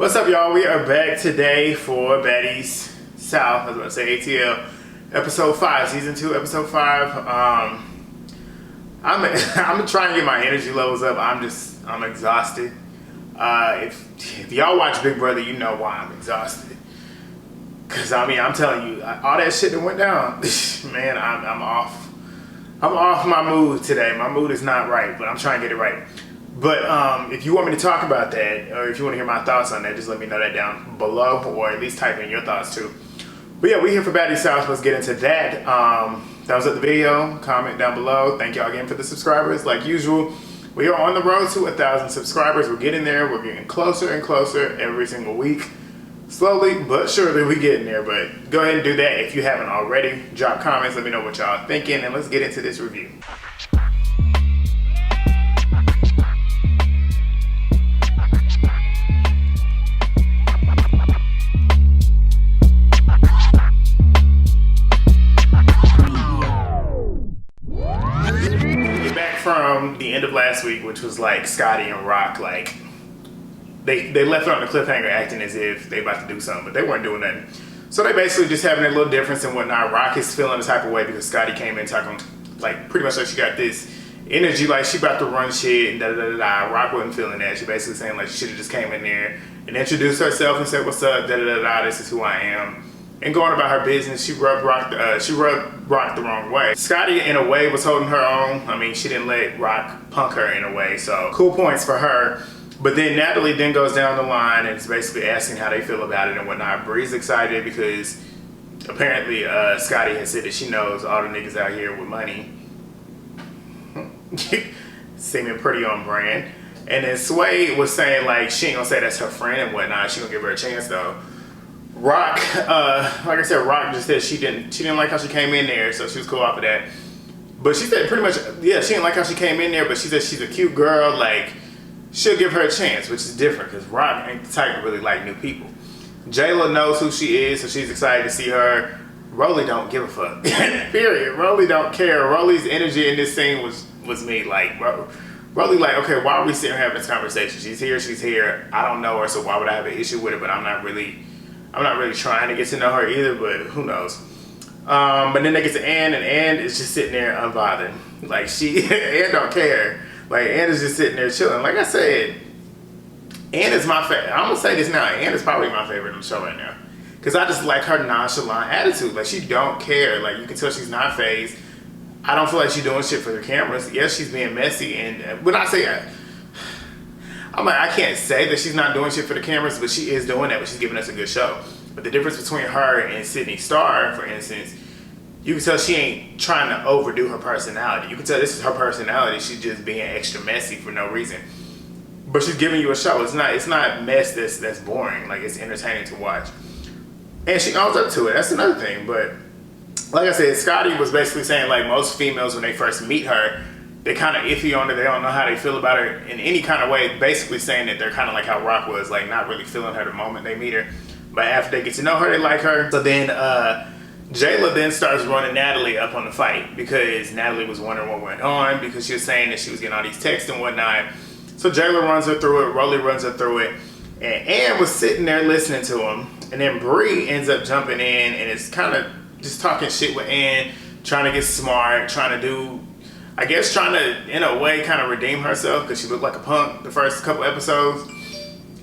What's up, y'all? We are back today for Baddies South. I was about to say ATL, episode 5, season 2, episode 5. I'm trying to get my energy levels up. I'm exhausted. If y'all watch Big Brother, you know why I'm exhausted. Cause I'm telling you, all that shit that went down, man, I'm off. I'm off my mood today. My mood is not right, but I'm trying to get it right. But if you want me to talk about that, or if you want to hear my thoughts on that, just let me know that down below, or at least type in your thoughts too. But yeah, we're here for Baddies South. Let's get into that. Thumbs up the video, comment down below. Thank y'all again for the subscribers. Like usual, we are on the road to 1,000 subscribers. We're getting there. We're getting closer and closer every single week. Slowly but surely we getting there. But go ahead and do that if you haven't already. Drop comments. Let me know what y'all thinking, and let's get into this review. From the end of last week, which was like Scotty and Rock, like they left it on the cliffhanger acting as if they about to do something, but they weren't doing nothing. So they basically just having a little difference and whatnot. Rock is feeling the type of way because Scotty came in talking like pretty much like she got this energy like she about to run shit and da da da da. Rock wasn't feeling that. She basically saying like she should have just came in there and introduced herself and said, "What's up? Da da da da. This is who I am." And going about her business. She rubbed Rock the wrong way. Scotty, in a way, was holding her own. I mean, she didn't let Rock punk her in a way, so cool points for her. But then Natalie then goes down the line and is basically asking how they feel about it and whatnot. Bree's excited because apparently Scotty has said that she knows all the niggas out here with money. Seeming pretty on brand. And then Sway was saying like she ain't gonna say that's her friend and whatnot. She gonna give her a chance though. Rock, like I said, Rock just said she didn't like how she came in there, so she was cool off of that. But she said pretty much, yeah, she didn't like how she came in there, but she said she's a cute girl, like, she'll give her a chance, which is different, because Rock ain't the type to really like new people. Jayla knows who she is, so she's excited to see her. Rollie don't give a fuck, period. Rollie don't care. Rollie's energy in this scene was me, like, Rollie like, okay, why are we sitting here having this conversation? She's here, I don't know her, so why would I have an issue with it, but I'm not really trying to get to know her either, but who knows. But then they get to Ann, and Ann is just sitting there unbothered. Like Ann don't care. Like Ann is just sitting there chilling. Like I said, Ann is my favorite. I'm gonna say this now. Ann is probably my favorite on the show right now. Cause I just like her nonchalant attitude. Like she don't care. Like you can tell she's not fazed. I don't feel like she's doing shit for the cameras. Yes, she's being messy, and when I say I'm like, I can't say that she's not doing shit for the cameras, but she is doing that, but she's giving us a good show. But the difference between her and Sydney Starr, for instance, you can tell she ain't trying to overdo her personality. You can tell this is her personality. She's just being extra messy for no reason. But she's giving you a show. It's not mess that's boring. Like, it's entertaining to watch. And she owns up to it. That's another thing. But like I said, Scotty was basically saying, like, most females, when they first meet her, they're kind of iffy on her. They don't know how they feel about her in any kind of way. Basically saying that they're kind of like how Rock was, like not really feeling her the moment they meet her. But after they get to know her, they like her. So then Jayla then starts running Natalie up on the fight because Natalie was wondering what went on because she was saying that she was getting all these texts and whatnot. So Jayla runs her through it. Rollie runs her through it. And Ann was sitting there listening to him. And then Bree ends up jumping in and is kind of just talking shit with Ann, trying to get smart, trying to, in a way, kind of redeem herself because she looked like a punk the first couple episodes.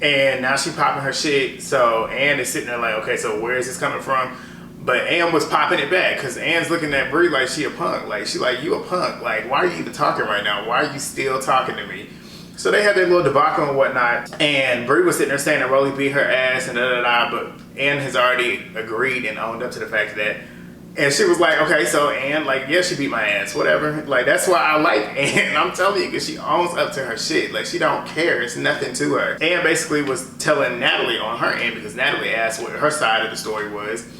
And now she popping her shit. So Ann is sitting there like, okay, so where is this coming from? But Ann was popping it back because Ann's looking at Bree like she a punk. Like, she like, you a punk. Like, why are you even talking right now? Why are you still talking to me? So they had their little debacle and whatnot. And Bree was sitting there saying that Rollie beat her ass and da-da-da. But Ann has already agreed and owned up to the fact that. And she was like, okay, so Ann, like, yeah, she beat my ass, whatever. Like, that's why I like Ann. I'm telling you, because she owns up to her shit. Like, she don't care. It's nothing to her. Ann basically was telling Natalie on her end because Natalie asked what her side of the story was.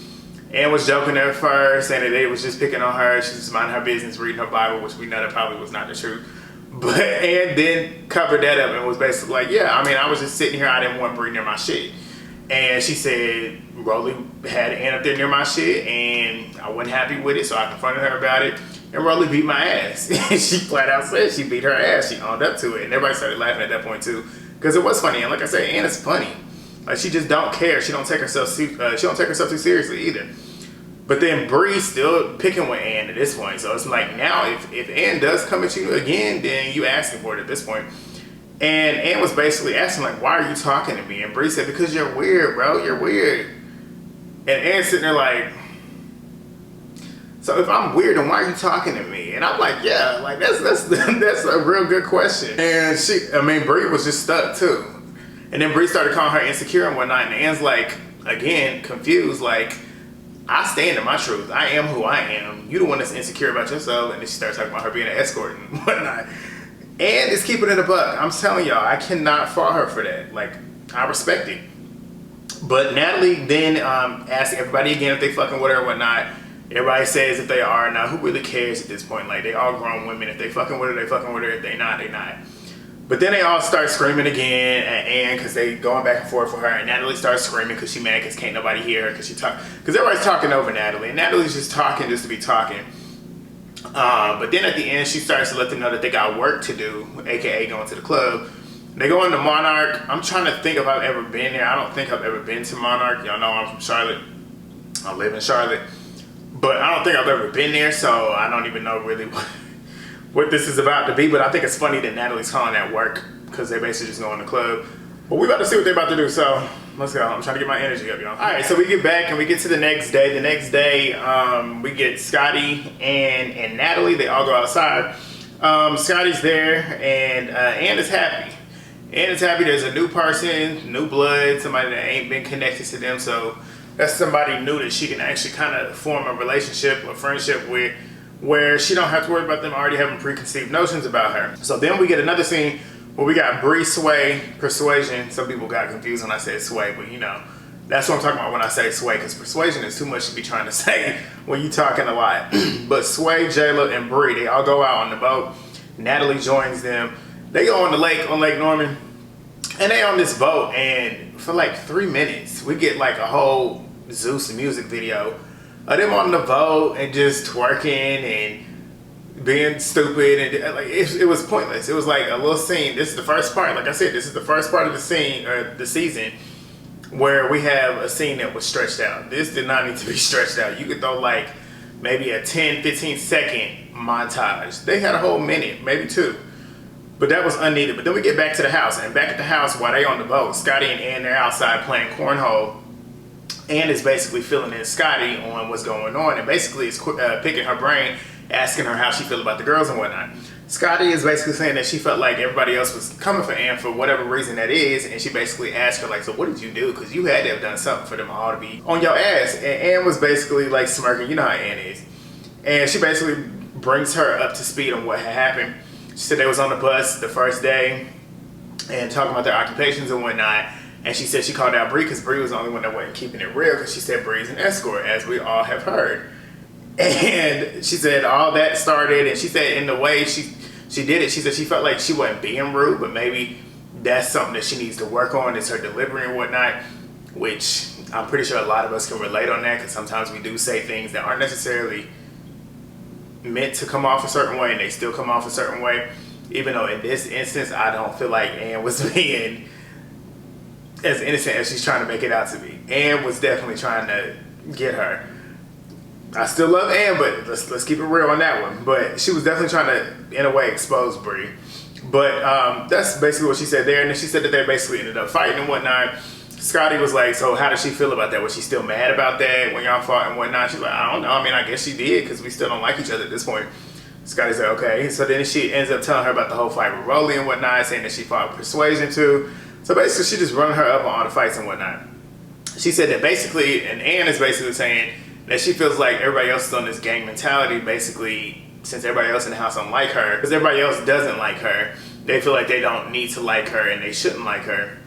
Ann was joking at first, saying that they was just picking on her. She was minding her business, reading her Bible, which we know that probably was not the truth. But Ann then covered that up and was basically like, yeah, I mean, I was just sitting here. I didn't want Bree near my shit. And she said Rollie had Ann up there near my shit and I wasn't happy with it, so I confronted her about it. And Rollie beat my ass. And she flat out said she beat her ass. She owned up to it. And everybody started laughing at that point too. Because it was funny. And like I said, Ann is funny. Like, she just don't care. She don't take herself too seriously either. But then Bree's still picking with Ann at this point. So it's like, now if Ann does come at you again, then you asking for it at this point. And Ann was basically asking, like, why are you talking to me? And Bree said, because you're weird, bro. You're weird. And Ann's sitting there like, so if I'm weird, then why are you talking to me? And I'm like, yeah, like that's a real good question. And Bree was just stuck too. And then Bree started calling her insecure and whatnot. And Ann's like, again, confused, like, I stand in my truth. I am who I am. You the one that's insecure about yourself. And then she starts talking about her being an escort and whatnot. And it's keeping it a buck. I'm telling y'all, I cannot fault her for that. Like, I respect it. But Natalie then asked everybody again if they fucking with her or whatnot. Everybody says if they are. Now, who really cares at this point? Like, they all grown women. If they fucking with her, they fucking with her. If they not, they not. But then they all start screaming again at Ann because they going back and forth with her. And Natalie starts screaming because she mad because can't nobody hear her because everybody's talking over Natalie. And Natalie's just talking just to be talking. But then at the end, she starts to let them know that they got work to do, aka going to the club. They go into Monarch. I'm trying to think if I've ever been there. I don't think I've ever been to Monarch. Y'all know I'm from Charlotte. I live in Charlotte. But I don't think I've ever been there, so I don't even know really what this is about to be. But I think it's funny that Natalie's calling that work because they basically just go in the club. But we about to see what they're about to do, so let's go. I'm trying to get my energy up, y'all. All right, so we get back and we get to the next day. The next day, we get Scotty and Natalie. They all go outside. Scotty's there, and Ann is happy. Ann is happy there's a new person, new blood, somebody that ain't been connected to them. So that's somebody new that she can actually kind of form a relationship or friendship with, where she don't have to worry about them already having preconceived notions about her. So then we get another scene where we got Bree, Sway, Persuasion. Some people got confused when I said Sway, but you know, that's what I'm talking about when I say Sway, because Persuasion is too much to be trying to say when you talking a lot. But Sway, Jayla, and Bree, they all go out on the boat. Natalie joins them. They go on Lake Norman, and they on this boat, and for like 3 minutes, we get like a whole Zeus music video of them on the boat and just twerking and being stupid, and like it was pointless. It was like a little scene. This is the first part. Like I said, this is the first part of the scene or the season where we have a scene that was stretched out. This did not need to be stretched out. You could throw like maybe a 10-15 second montage. They had a whole minute, maybe 2. But that was unneeded. But then we get back to the house, and back at the house while they on the boat, Scotty and Ann, they're outside playing cornhole. Ann is basically filling in Scotty on what's going on, and basically is picking her brain, asking her how she feel about the girls and whatnot. Scotty is basically saying that she felt like everybody else was coming for Ann for whatever reason that is, and she basically asked her like, so what did you do? Because you had to have done something for them all to be on your ass. And Ann was basically like smirking. You know how Ann is. And she basically brings her up to speed on what had happened. She said they was on the bus the first day and talking about their occupations and whatnot. And she said she called out Bree because Bree was the only one that wasn't keeping it real, because she said Bree's an escort, as we all have heard. And she said all that started, and she said in the way she did it, she said she felt like she wasn't being rude, but maybe that's something that she needs to work on, is her delivery and whatnot, which I'm pretty sure a lot of us can relate on that, because sometimes we do say things that aren't necessarily meant to come off a certain way and they still come off a certain way, even though in this instance I don't feel like Ann was being as innocent as she's trying to make it out to be. Ann was definitely trying to get her. I still love Ann, but let's keep it real on that one. But she was definitely trying to, in a way, expose Bree. But that's basically what she said there. And then she said that they basically ended up fighting and whatnot. Scotty was like, so how did she feel about that? Was she still mad about that when y'all fought and whatnot? She's like, I don't know. I mean, I guess she did, because we still don't like each other at this point. Scotty said, okay. So then she ends up telling her about the whole fight with Rollie and whatnot, saying that she fought with Persuasion too. So basically, she just run her up on all the fights and whatnot. She said that basically, and Ann is basically saying that she feels like everybody else is on this gang mentality, basically, since everybody else in the house don't like her, because everybody else doesn't like her, they feel like they don't need to like her and they shouldn't like her.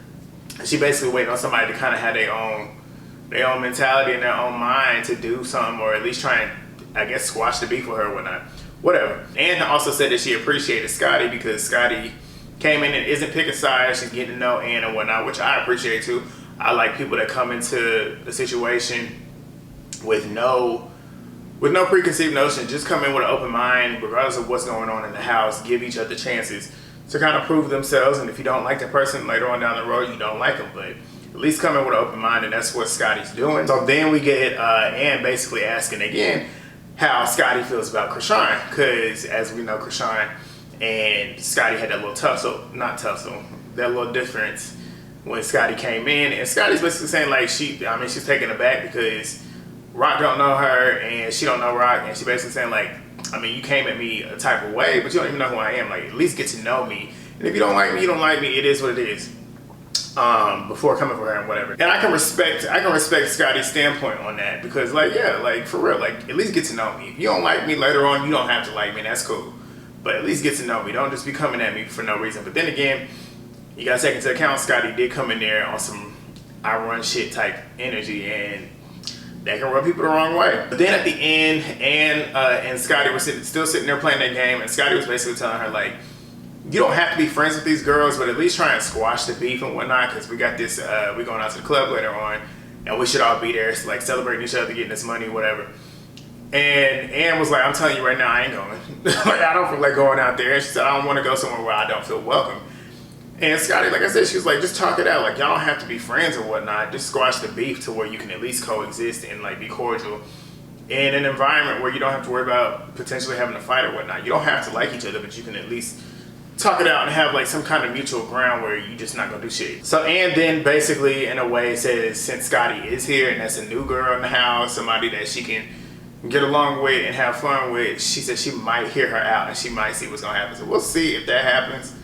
And she basically waiting on somebody to kind of have their own mentality and their own mind to do something, or at least try and, I guess, squash the beef with her or whatnot. Whatever. Ann also said that she appreciated Scotty because Scotty came in and isn't picking sides. She's getting to know Ann and whatnot, which I appreciate too. I like people that come into the situation with no preconceived notion. Just come in with an open mind, regardless of what's going on in the house. Give each other chances to kind of prove themselves. And if you don't like that person later on down the road, you don't like them. But at least come in with an open mind, and that's what Scotty's doing. So then we get Ann basically asking again how Scotty feels about Chrisean, because as we know, Chrisean and Scotty had that little that little difference when Scotty came in, and Scotty's basically saying like she's taken aback because Rock don't know her and she don't know Rock, and she basically saying like, I mean, you came at me a type of way, but you don't even know who I am. Like, at least get to know me. And if you don't like me, you don't like me. It is what it is. Before coming for her and whatever. And I can respect Scotty's standpoint on that, because like, yeah, like for real, like at least get to know me. If you don't like me later on, you don't have to like me. That's cool. But at least get to know me. Don't just be coming at me for no reason. But then again, you gotta take into account Scotty did come in there on some I run shit type energy, and that can rub people the wrong way. But then at the end, Ann and Scotty were still sitting there playing that game, and Scotty was basically telling her like, you don't have to be friends with these girls, but at least try and squash the beef and whatnot, because we got this, we going out to the club later on, and we should all be there, like celebrating each other, getting this money, whatever. And Ann was like, I'm telling you right now, I ain't going. Like, I don't feel like going out there. And she said, I don't want to go somewhere where I don't feel welcome. And Scotty, like I said, she was like, just talk it out. Like, y'all don't have to be friends or whatnot. Just squash the beef to where you can at least coexist and like be cordial in an environment where you don't have to worry about potentially having a fight or whatnot. You don't have to like each other, but you can at least talk it out and have like some kind of mutual ground where you just not gonna do shit. So Ann then basically in a way says, since Scotty is here and that's a new girl in the house, somebody that she can get along with and have fun with, she said she might hear her out and she might see what's gonna happen. So we'll see if that happens.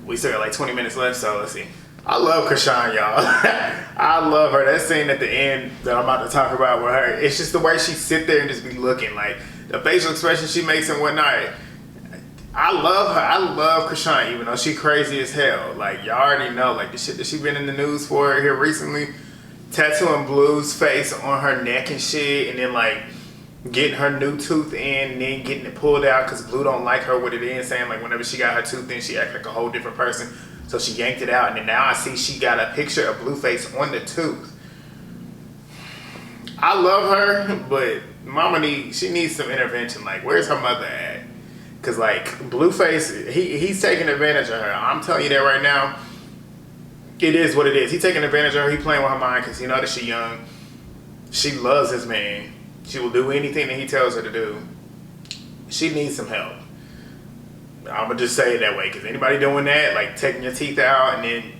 We still got like 20 minutes left, so let's see. I love Chrisean, y'all. I love her. That scene at the end that I'm about to talk about with her, it's just the way she sit there and just be looking, like the facial expression she makes and whatnot. I love her. I love Chrisean, even though she crazy as hell. Like, y'all already know, like the shit that she been in the news for here recently, tattooing Blue's face on her neck and shit, and then like getting her new tooth in and then getting it pulled out because Blue don't like her with it in, saying like whenever she got her tooth in, she act like a whole different person. So she yanked it out, and then now I see she got a picture of Blueface on the tooth. I love her, but Mama she needs some intervention. Like, where's her mother at? Cause like Blueface, he's taking advantage of her. I'm telling you that right now. It is what it is. He's taking advantage of her. He playing with her mind because he know that she young. She loves his man. She will do anything that he tells her to do. She needs some help. I'm gonna just say it that way, because anybody doing that, like taking your teeth out and then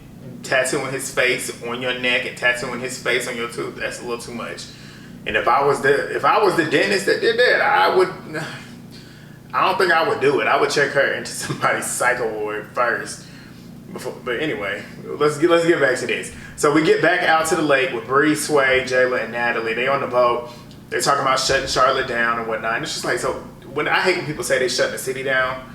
tattooing his face on your neck and tattooing his face on your tooth, that's a little too much. And if I was the dentist that did that, I don't think I would do it. I would check her into somebody's psycho ward first. But anyway, let's get back to this. So we get back out to the lake with Bree, Sway, Jayla, and Natalie. They on the boat. They're talking about shutting Charlotte down and whatnot. And it's just like, so when I hate when people say they shutting the city down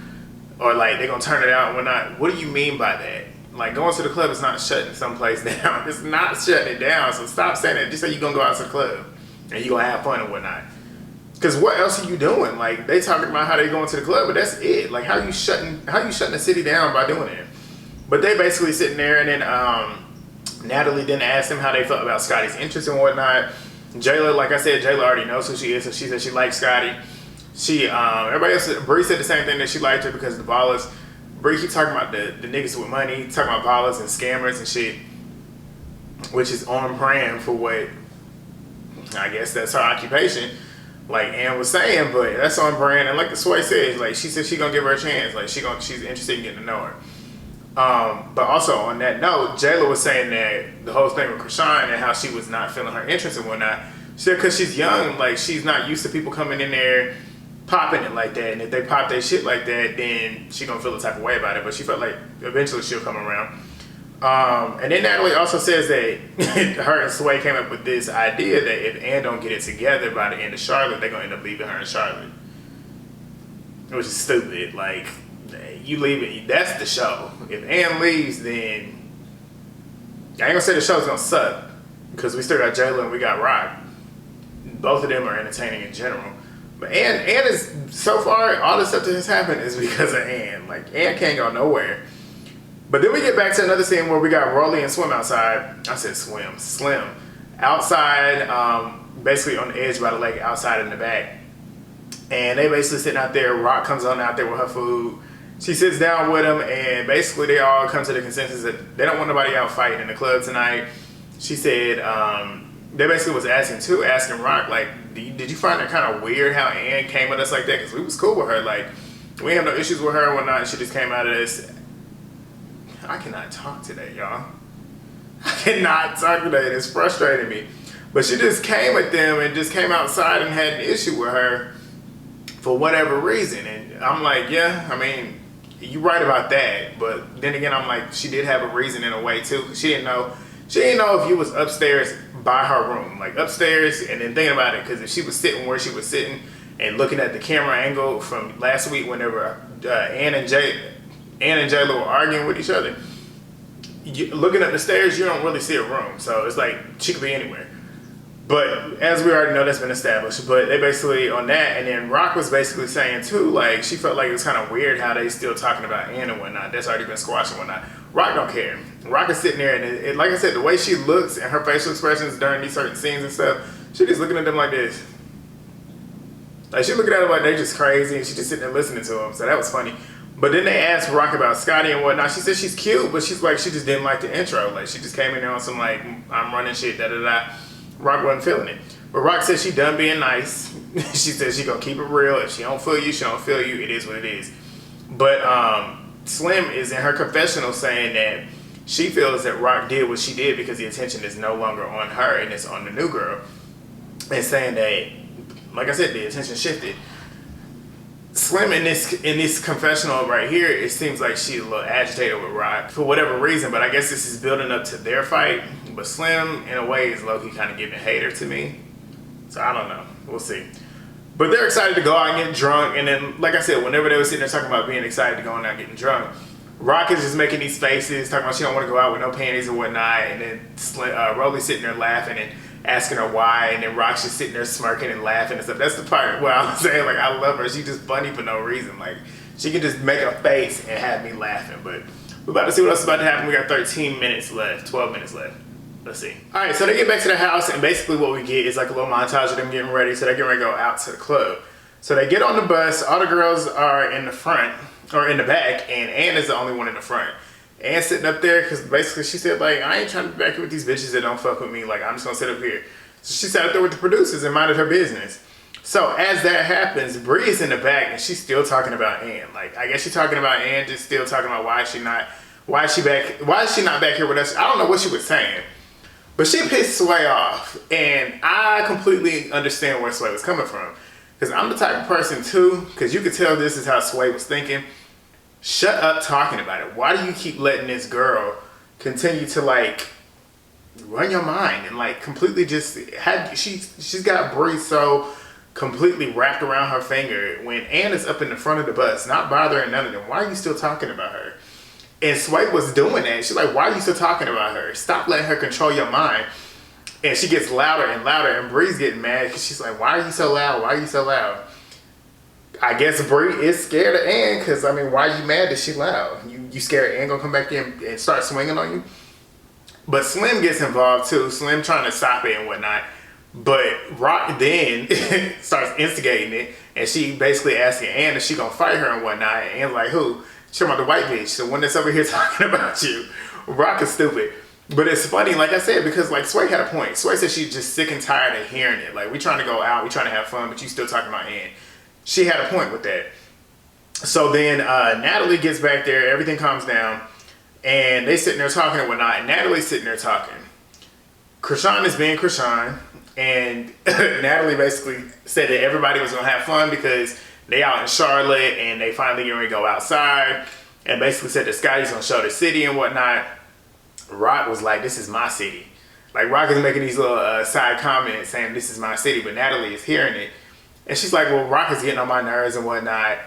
or like they're gonna turn it out and whatnot. What do you mean by that? Like, going to the club is not shutting someplace down. It's not shutting it down. So stop saying that. Just say you're gonna go out to the club and you're gonna have fun and whatnot. Because what else are you doing? Like, they talking about how they going to the club, but that's it. Like, how you shutting the city down by doing it? But they basically sitting there, and then Natalie then asked them how they felt about Scotty's interest and whatnot. Jayla, like I said, Jayla already knows who she is, so she said she likes Scotty. Everybody else, Bree said the same thing, that she liked her because of the ballers. Bree keep talking about the niggas with money, talking about ballers and scammers and shit, which is on brand for what, I guess that's her occupation, like Ann was saying, but that's on brand. And like the Sway says, like she said she gonna give her a chance, like she's interested in getting to know her. But also on that note, Jayla was saying that the whole thing with Chrisean and how she was not feeling her interest and whatnot, she said because she's young, like she's not used to people coming in there popping it like that, and if they pop their shit like that, then she gonna feel the type of way about it. But she felt like eventually she'll come around. And then Natalie also says that her and Sway came up with this idea that if Ann don't get it together by the end of Charlotte, they're gonna end up leaving her in Charlotte, which is stupid. Like, you leaving, that's the show. If Ann leaves, then I ain't gonna say the show's gonna suck, because we still got Jayla and we got Rock. Both of them are entertaining in general. But Ann is, so far, all the stuff that has happened is because of Ann. Like, Ann can't go nowhere. But then we get back to another scene where we got Rollie and Slim outside. I said Slim. Outside, basically on the edge by the lake, outside in the back. And they basically sitting out there. Rock comes on out there with her food. She sits down with them, and basically they all come to the consensus that they don't want nobody out fighting in the club tonight. She said they basically was asking Rock, like, did you find it kind of weird how Ann came at us like that? Because we was cool with her. Like, we have no issues with her and whatnot. She just came out of this. I cannot talk today, y'all. I cannot talk today. It's frustrating me. But she just came at them and just came outside and had an issue with her for whatever reason. And I'm like, yeah, I mean, you're right about that. But then again, I'm like, she did have a reason in a way too. She didn't know if you was upstairs by her room, like upstairs, and then thinking about it, because if she was sitting where she was sitting and looking at the camera angle from last week whenever Ann and Jayla were arguing with each other, looking up the stairs, you don't really see a room. So it's like she could be anywhere. But as we already know, that's been established. But they basically on that, and then Rock was basically saying too, like, she felt like it was kind of weird how they still talking about Ann and whatnot. That's already been squashed and whatnot. Rock don't care. Rock is sitting there, and it, like I said, the way she looks and her facial expressions during these certain scenes and stuff, she just looking at them like this. Like, she looking at them like they just crazy, and she just sitting there listening to them. So that was funny. But then they asked Rock about Scotty and whatnot. She said she's cute, but she's like, she just didn't like the intro. Like, she just came in there on some like, I'm running shit, da da da. Rock wasn't feeling it. But Rock said she done being nice. She said she gonna keep it real. If she don't feel you, she don't feel you. It is what it is. But Slim is in her confessional saying that she feels that Rock did what she did because the attention is no longer on her and it's on the new girl. And saying that, like I said, the attention shifted. Slim in this confessional right here, it seems like she's a little agitated with Rock for whatever reason, but I guess this is building up to their fight. But Slim, in a way, is low-key kind of giving hater to me. So I don't know. We'll see. But they're excited to go out and get drunk. And then, like I said, whenever they were sitting there talking about being excited to go out and getting drunk, Rock is just making these faces, talking about she don't want to go out with no panties and whatnot. And then Rollie sitting there laughing and asking her why. And then Rock's just sitting there smirking and laughing and stuff. That's the part where I'm saying, like, I love her. She's just funny for no reason. Like, she can just make a face and have me laughing. But we're about to see what else is about to happen. We got 13 minutes left, 12 minutes left. Let's see. All right, so they get back to the house, and basically what we get is like a little montage of them getting ready. So they're getting ready to go out to the club. So they get on the bus. All the girls are in the front, or in the back, and Ann is the only one in the front. Ann's sitting up there because basically she said, like, I ain't trying to be back here with these bitches that don't fuck with me. Like, I'm just going to sit up here. So she sat up there with the producers and minded her business. So as that happens, Bree's in the back, and she's still talking about Ann. Like, I guess she's talking about Ann, just still talking about why is she not back here with us. I don't know what she was saying. But she pissed Sway off, and I completely understand where Sway was coming from. Because I'm the type of person too, because you could tell this is how Sway was thinking. Shut up talking about it. Why do you keep letting this girl continue to like run your mind and like completely just she's got Bree so completely wrapped around her finger when Ann is up in the front of the bus, not bothering none of them. Why are you still talking about her? And Sway was doing that. She's like, why are you still talking about her? Stop letting her control your mind. And she gets louder and louder, and Bree's getting mad because she's like, why are you so loud? Why are you so loud? I guess Bree is scared of Ann because, I mean, why are you mad that she loud? You scared Ann gonna come back in and start swinging on you? But Slim gets involved too. Slim trying to stop it and whatnot. But Rock then starts instigating it, and she basically asking Ann if she gonna fight her and whatnot. And Ann's like, who? She's talking about the white bitch, the one that's over here talking about you. Rock is stupid. But it's funny, like I said, because like Sway had a point. Sway said she's just sick and tired of hearing it. Like, we trying to go out, we trying to have fun, but you still talking about Ann. She had a point with that. So then Natalie gets back there, everything calms down, and they sitting there talking and whatnot, and Natalie's sitting there talking. Chrisean is being Chrisean, and Natalie basically said that everybody was going to have fun because they out in Charlotte, and they finally getting ready to go outside, and basically said that Scotty's going to show the city and whatnot. Rock was like, this is my city. Like, Rock is making these little side comments saying this is my city, but Natalie is hearing it. And she's like, well, Rock is getting on my nerves and whatnot.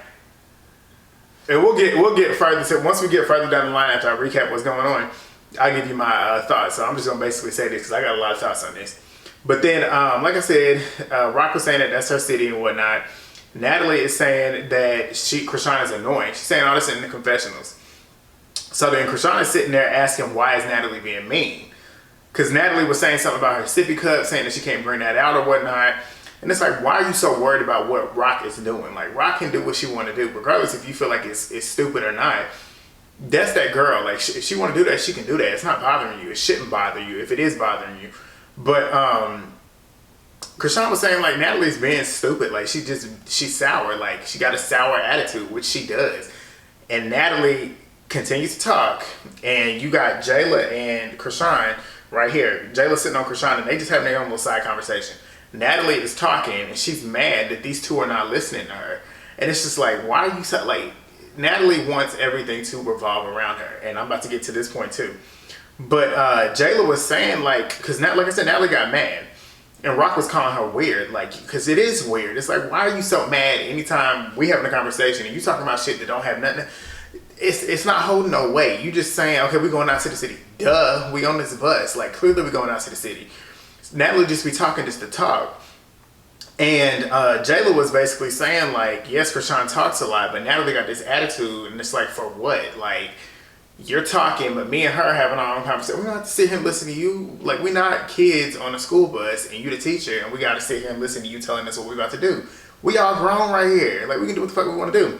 And we'll get further. So once we get further down the line after I recap what's going on, I'll give you my thoughts. So I'm just going to basically say this because I got a lot of thoughts on this. But then, like I said, Rock was saying that that's her city and whatnot. Natalie is saying that Chrisean is annoying. She's saying all this in the confessionals. So then Chrisean is sitting there asking, why is Natalie being mean? Because Natalie was saying something about her sippy cup, saying that she can't bring that out or whatnot. And it's like, why are you so worried about what Rock is doing? Like, Rock can do what she want to do, regardless if you feel like it's stupid or not. That's that girl. Like, if she want to do that, she can do that. It's not bothering you. It shouldn't bother you if it is bothering you. But Chrisean was saying, like, Natalie's being stupid. Like, she's sour. Like, she got a sour attitude, which she does. And Natalie continues to talk, and you got Jayla and Chrisean right here. Jayla sitting on Chrisean, and they just having their own little side conversation. Natalie is talking, and she's mad that these two are not listening to her. And it's just like, why are you so, like, Natalie wants everything to revolve around her. And I'm about to get to this point too. But Jayla was saying, like, because like I said, Natalie got mad. And Rock was calling her weird, like, because it is weird. It's like, why are you so mad anytime we having a conversation and you talking about shit that don't have nothing? It's not holding no weight. You just saying, okay, we going out to the city. Duh, we on this bus. Like, clearly we going out to the city. Natalie just be talking just to talk. And Jayla was basically saying, like, yes, Chrisean talks a lot, but Natalie got this attitude, and it's like, for what? Like, you're talking, but me and her having our own conversation. We don't have to sit here and listen to you. Like, we're not kids on a school bus, and you the teacher, and we got to sit here and listen to you telling us what we're about to do. We all grown right here. Like, we can do what the fuck we want to do.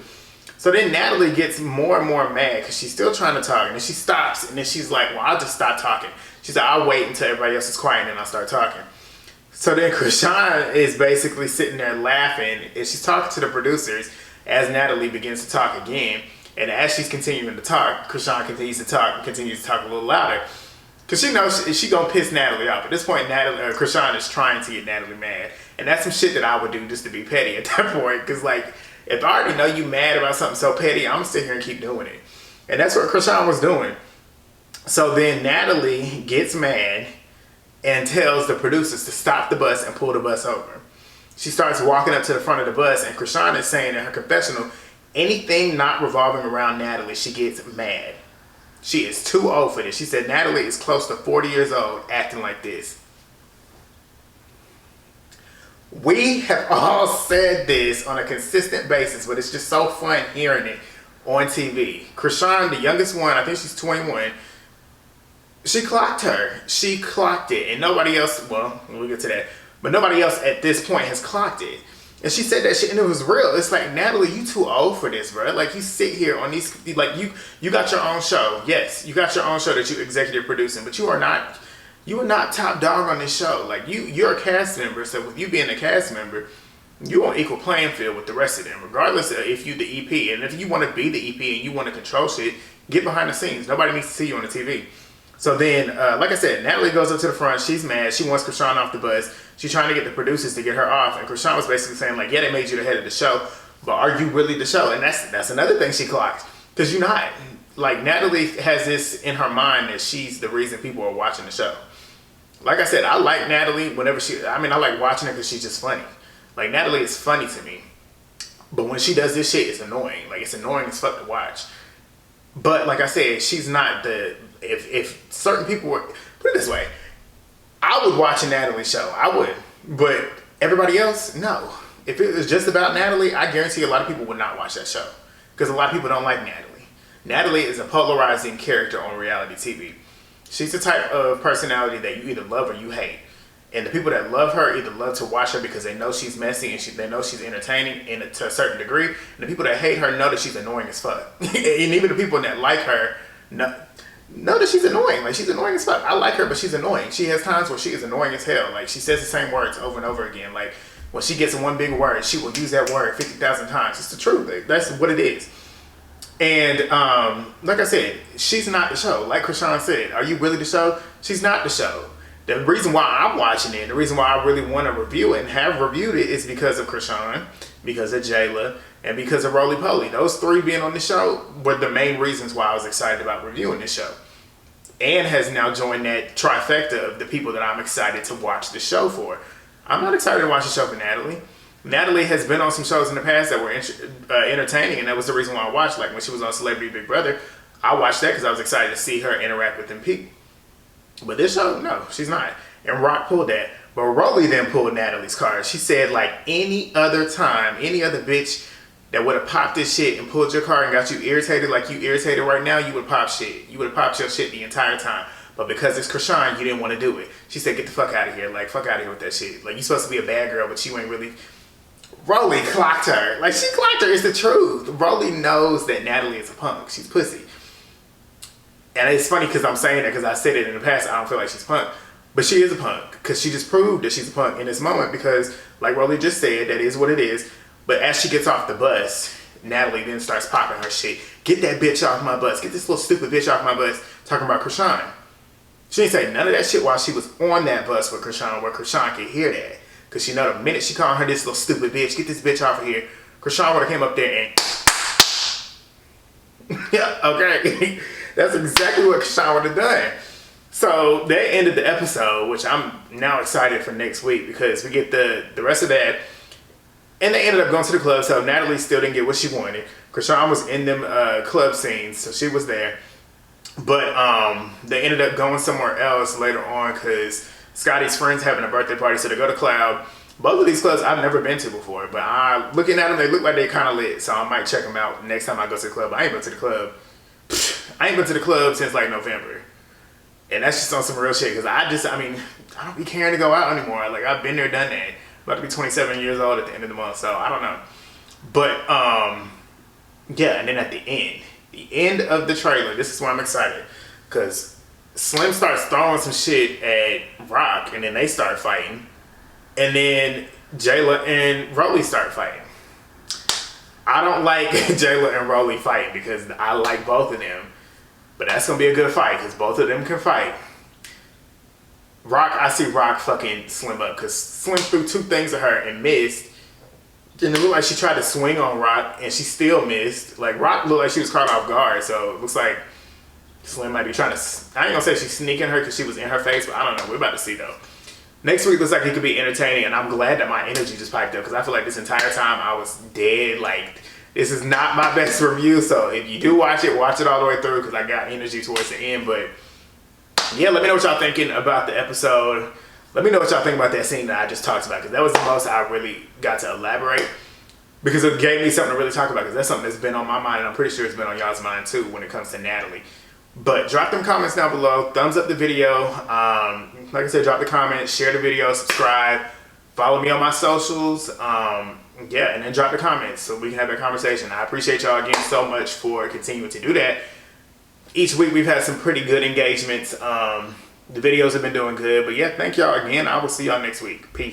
So then Natalie gets more and more mad because she's still trying to talk, and then she stops, and then she's like, well, I'll just stop talking. She's like, I'll wait until everybody else is quiet, and then I'll start talking. So then Chrisean is basically sitting there laughing, and she's talking to the producers as Natalie begins to talk again. And as she's continuing to talk, Chrisean continues to talk and continues to talk a little louder. Because she knows she gonna piss Natalie off. At this point, Chrisean is trying to get Natalie mad. And that's some shit that I would do just to be petty at that point. Because, like, if I already know you mad about something so petty, I'm gonna sit here and keep doing it. And that's what Chrisean was doing. So then Natalie gets mad and tells the producers to stop the bus and pull the bus over. She starts walking up to the front of the bus, and Chrisean is saying in her confessional, anything not revolving around Natalie, she gets mad. She is too old for this. She said Natalie is close to 40 years old acting like this. We have all said this on a consistent basis, but it's just so fun hearing it on TV. Chrisean, the youngest one, I think she's 21, she clocked her. She clocked it. And nobody else, well, we'll get to that, but nobody else at this point has clocked it. And she said that shit, and it was real. It's like, Natalie, you too old for this, bro. Like, you sit here on these, like, you got your own show. Yes, you got your own show that you executive producing, but you are not top dog on this show. Like, you're a cast member, so with you being a cast member, you're on equal playing field with the rest of them, regardless of if you the EP. And if you want to be the EP and you want to control shit, get behind the scenes. Nobody needs to see you on the TV. So then, like I said, Natalie goes up to the front. She's mad. She wants Chrisean off the bus. She's trying to get the producers to get her off. And Chrisean was basically saying, like, yeah, they made you the head of the show, but are you really the show? And that's another thing she clocked. Because you're not. Like, Natalie has this in her mind that she's the reason people are watching the show. Like I said, I like Natalie whenever I like watching her because she's just funny. Like, Natalie is funny to me. But when she does this shit, it's annoying. Like, it's annoying as fuck to watch. But like I said, she's not the... If certain people were... Put it this way. I would watch a Natalie show. I would. But everybody else, no. If it was just about Natalie, I guarantee a lot of people would not watch that show. Because a lot of people don't like Natalie. Natalie is a polarizing character on reality TV. She's the type of personality that you either love or you hate. And the people that love her either love to watch her because they know she's messy and they know she's entertaining to a certain degree. And the people that hate her know that she's annoying as fuck. And even the people that like her know that she's annoying. Like, she's annoying as fuck. I like her, but she's annoying. She has times where she is annoying as hell. Like, she says the same words over and over again. Like, when she gets one big word, she will use that word 50,000 times. It's the truth. Like, that's what it is. And like I said, she's not the show. Like Chrisean said, are you really the show? She's not the show. The reason why I'm watching it, the reason why I really want to review it and have reviewed it is because of Chrisean, because of Jayla, and because of Rollie Polly. Those three being on the show were the main reasons why I was excited about reviewing this show. Anne has now joined that trifecta of the people that I'm excited to watch the show for. I'm not excited to watch the show for Natalie. Natalie has been on some shows in the past that were entertaining, and that was the reason why I watched. Like, when she was on Celebrity Big Brother, I watched that because I was excited to see her interact with them people. But this show, no, she's not. And Rock pulled that. But Rollie then pulled Natalie's card. She said, like, any other time, any other bitch that would have popped this shit and pulled your card and got you irritated like you irritated right now, you would pop shit. You would have popped your shit the entire time. but because it's Chrisean, you didn't want to do it. She said, get the fuck out of here. Like, fuck out of here with that shit. Like, you supposed to be a bad girl, but you ain't really. Rollie clocked her. Like, she clocked her. It's the truth. Rollie knows that Natalie is a punk. She's pussy. And it's funny because I'm saying that because I said it in the past. I don't feel like she's a punk. But she is a punk because she just proved that she's a punk in this moment because, like Rollie just said, that is what it is. But as she gets off the bus, Natalie then starts popping her shit. Get that bitch off my bus. Get this little stupid bitch off my bus. Talking about Chrisean. She didn't say none of that shit while she was on that bus with Chrisean where Chrisean could hear that. Because she know the minute she called her this little stupid bitch, get this bitch off of here, Chrisean would have came up there and... yeah, okay. That's exactly what Chrisean would have done. So they ended the episode, which I'm now excited for next week because we get the rest of that. And they ended up going to the club, so Natalie still didn't get what she wanted. Chrisean was in them club scenes, so she was there. But they ended up going somewhere else later on because Scotty's friend's having a birthday party, so they go to Cloud. Both of these clubs I've never been to before, but looking at them, they look like they kind of lit, so I might check them out next time I go to the club. I ain't been to the club. I ain't been to the club since like November. And that's just on some real shit, because I don't be caring to go out anymore. Like, I've been there, done that. About to be 27 years old at the end of the month, so I don't know. But, yeah, and then at the end of the trailer, this is why I'm excited. Because Slim starts throwing some shit at Rock, and then they start fighting. And then Jayla and Rollie start fighting. I don't like Jayla and Rollie fighting because I like both of them. But that's going to be a good fight because both of them can fight. Rock, I see Rock fucking Slim up because Slim threw two things at her and missed. And it looked like she tried to swing on Rock and she still missed. Like, Rock looked like she was caught off guard, so it looks like Slim might be trying to... I ain't gonna say she's sneaking her because she was in her face, but I don't know. We're about to see, though. Next week looks like it could be entertaining, and I'm glad that my energy just piped up because I feel like this entire time I was dead. Like, this is not my best review, so if you do watch it all the way through because I got energy towards the end. But yeah, let me know what y'all thinking about the episode. Let me know what y'all think about that scene that I just talked about because that was the most I really got to elaborate because it gave me something to really talk about because that's something that's been on my mind and I'm pretty sure it's been on y'all's mind too when it comes to Natalie. But drop them comments down below, thumbs up the video, like I said, drop the comments, share the video, subscribe, follow me on my socials, yeah, and then drop the comments so we can have that conversation. I appreciate y'all again so much for continuing to do that. Each week we've had some pretty good engagements. The videos have been doing good, but yeah, thank y'all again. I will see y'all next week. Peace.